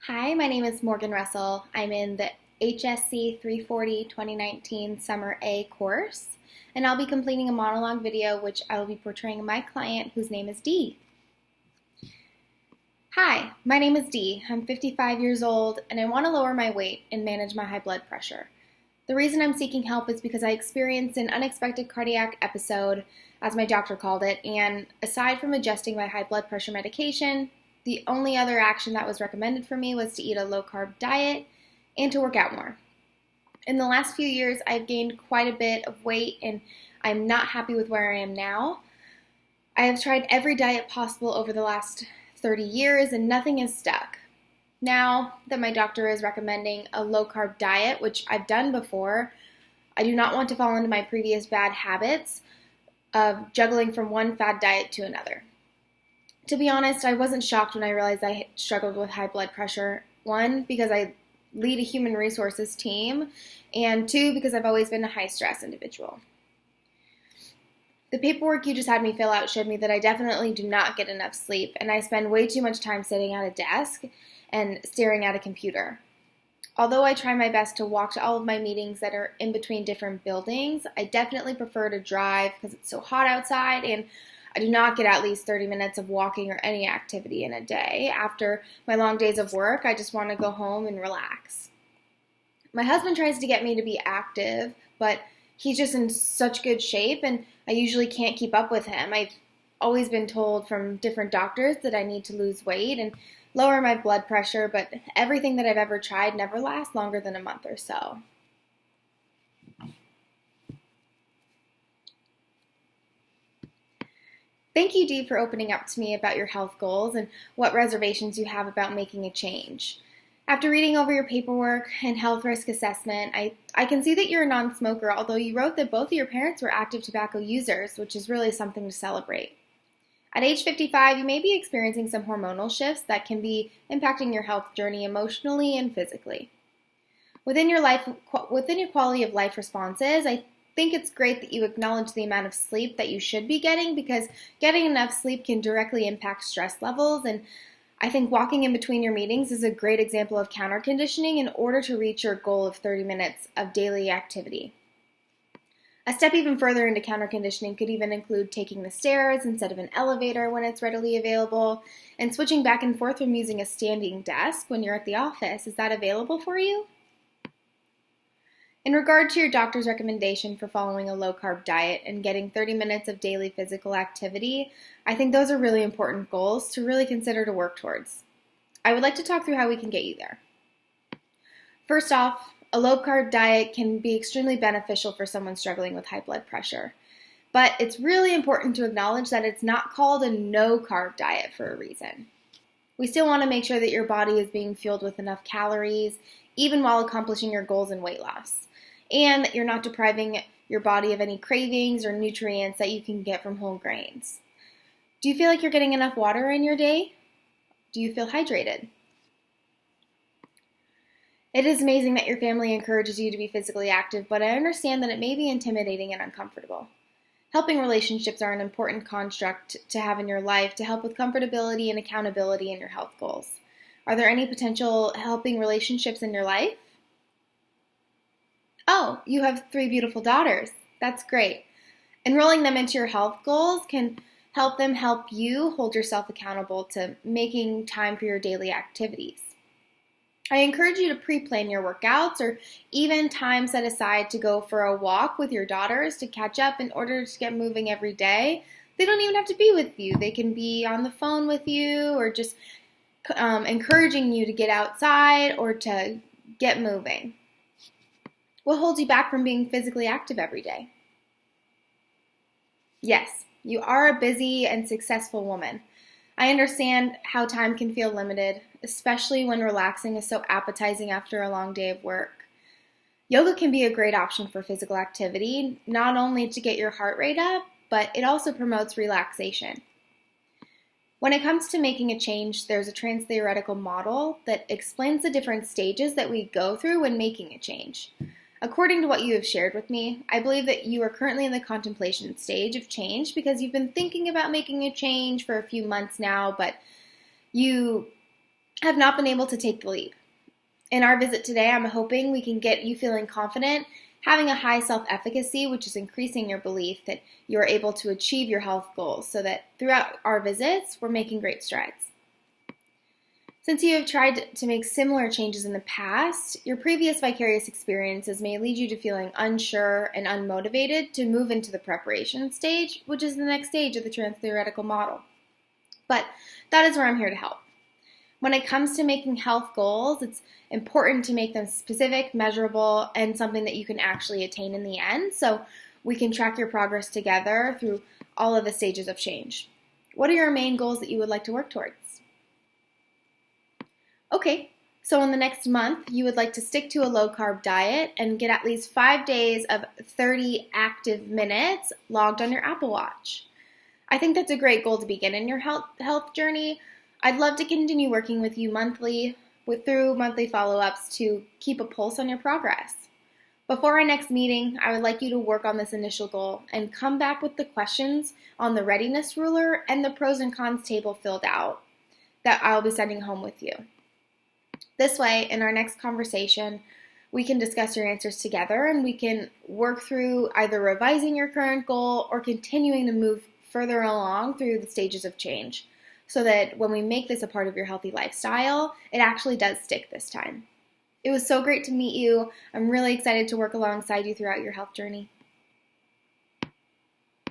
Hi, my name is Morgan Russell. I'm in the HSC340 2019 Summer A course, and I'll be completing a monologue video which I will be portraying my client whose name is Dee. Hi, my name is Dee. I'm 55 years old and I want to lower my weight and manage my high blood pressure. The reason I'm seeking help is because I experienced an unexpected cardiac episode, as my doctor called it, and aside from adjusting my high blood pressure medication, the only other action that was recommended for me was to eat a low-carb diet and to work out more. In the last few years, I've gained quite a bit of weight and I'm not happy with where I am now. I have tried every diet possible over the last 30 years and nothing has stuck. Now that my doctor is recommending a low-carb diet, which I've done before, I do not want to fall into my previous bad habits of juggling from one fad diet to another. To be honest, I wasn't shocked when I realized I struggled with high blood pressure. One, because I lead a human resources team, and two, because I've always been a high-stress individual. The paperwork you just had me fill out showed me that I definitely do not get enough sleep, and I spend way too much time sitting at a desk and staring at a computer. Although I try my best to walk to all of my meetings that are in between different buildings, I definitely prefer to drive because it's so hot outside, and I do not get at least 30 minutes of walking or any activity in a day. After my long days of work, I just want to go home and relax. My husband tries to get me to be active, but he's just in such good shape, and I usually can't keep up with him. I've always been told from different doctors that I need to lose weight and lower my blood pressure, but everything that I've ever tried never lasts longer than a month or so. Thank you, Dee, for opening up to me about your health goals and what reservations you have about making a change. After reading over your paperwork and health risk assessment, I can see that you're a non-smoker, although you wrote that both of your parents were active tobacco users, which is really something to celebrate. At age 55, you may be experiencing some hormonal shifts that can be impacting your health journey emotionally and physically. Within your quality of life responses, I think it's great that you acknowledge the amount of sleep that you should be getting, because getting enough sleep can directly impact stress levels, and I think walking in between your meetings is a great example of counter conditioning in order to reach your goal of 30 minutes of daily activity. A step even further into counter conditioning could even include taking the stairs instead of an elevator when it's readily available, and switching back and forth from using a standing desk when you're at the office. Is that available for you? In regard to your doctor's recommendation for following a low-carb diet and getting 30 minutes of daily physical activity, I think those are really important goals to really consider to work towards. I would like to talk through how we can get you there. First off, a low-carb diet can be extremely beneficial for someone struggling with high blood pressure, but it's really important to acknowledge that it's not called a no-carb diet for a reason. We still want to make sure that your body is being fueled with enough calories, even while accomplishing your goals in weight loss, and that you're not depriving your body of any cravings or nutrients that you can get from whole grains. Do you feel like you're getting enough water in your day? Do you feel hydrated? It is amazing that your family encourages you to be physically active, but I understand that it may be intimidating and uncomfortable. Helping relationships are an important construct to have in your life to help with comfortability and accountability in your health goals. Are there any potential helping relationships in your life? Oh, you have 3 beautiful daughters. That's great. Enrolling them into your health goals can help them help you hold yourself accountable to making time for your daily activities. I encourage you to pre-plan your workouts or even time set aside to go for a walk with your daughters to catch up in order to get moving every day. They don't even have to be with you. They can be on the phone with you or just encouraging you to get outside or to get moving. What holds you back from being physically active every day? Yes, you are a busy and successful woman. I understand how time can feel limited, especially when relaxing is so appetizing after a long day of work. Yoga can be a great option for physical activity, not only to get your heart rate up, but it also promotes relaxation. When it comes to making a change, there's a trans-theoretical model that explains the different stages that we go through when making a change. According to what you have shared with me, I believe that you are currently in the contemplation stage of change because you've been thinking about making a change for a few months now, but you have not been able to take the leap. In our visit today, I'm hoping we can get you feeling confident, having a high self-efficacy, which is increasing your belief that you're able to achieve your health goals, so that throughout our visits, we're making great strides. Since you have tried to make similar changes in the past, your previous vicarious experiences may lead you to feeling unsure and unmotivated to move into the preparation stage, which is the next stage of the trans-theoretical model. But that is where I'm here to help. When it comes to making health goals, it's important to make them specific, measurable, and something that you can actually attain in the end, so we can track your progress together through all of the stages of change. What are your main goals that you would like to work towards? Okay, so in the next month, you would like to stick to a low-carb diet and get at least 5 days of 30 active minutes logged on your Apple Watch. I think that's a great goal to begin in your health journey. I'd love to continue working with you monthly through monthly follow-ups to keep a pulse on your progress. Before our next meeting, I would like you to work on this initial goal and come back with the questions on the readiness ruler and the pros and cons table filled out that I'll be sending home with you. This way, in our next conversation, we can discuss your answers together and we can work through either revising your current goal or continuing to move further along through the stages of change, so that when we make this a part of your healthy lifestyle, it actually does stick this time. It was so great to meet you. I'm really excited to work alongside you throughout your health journey.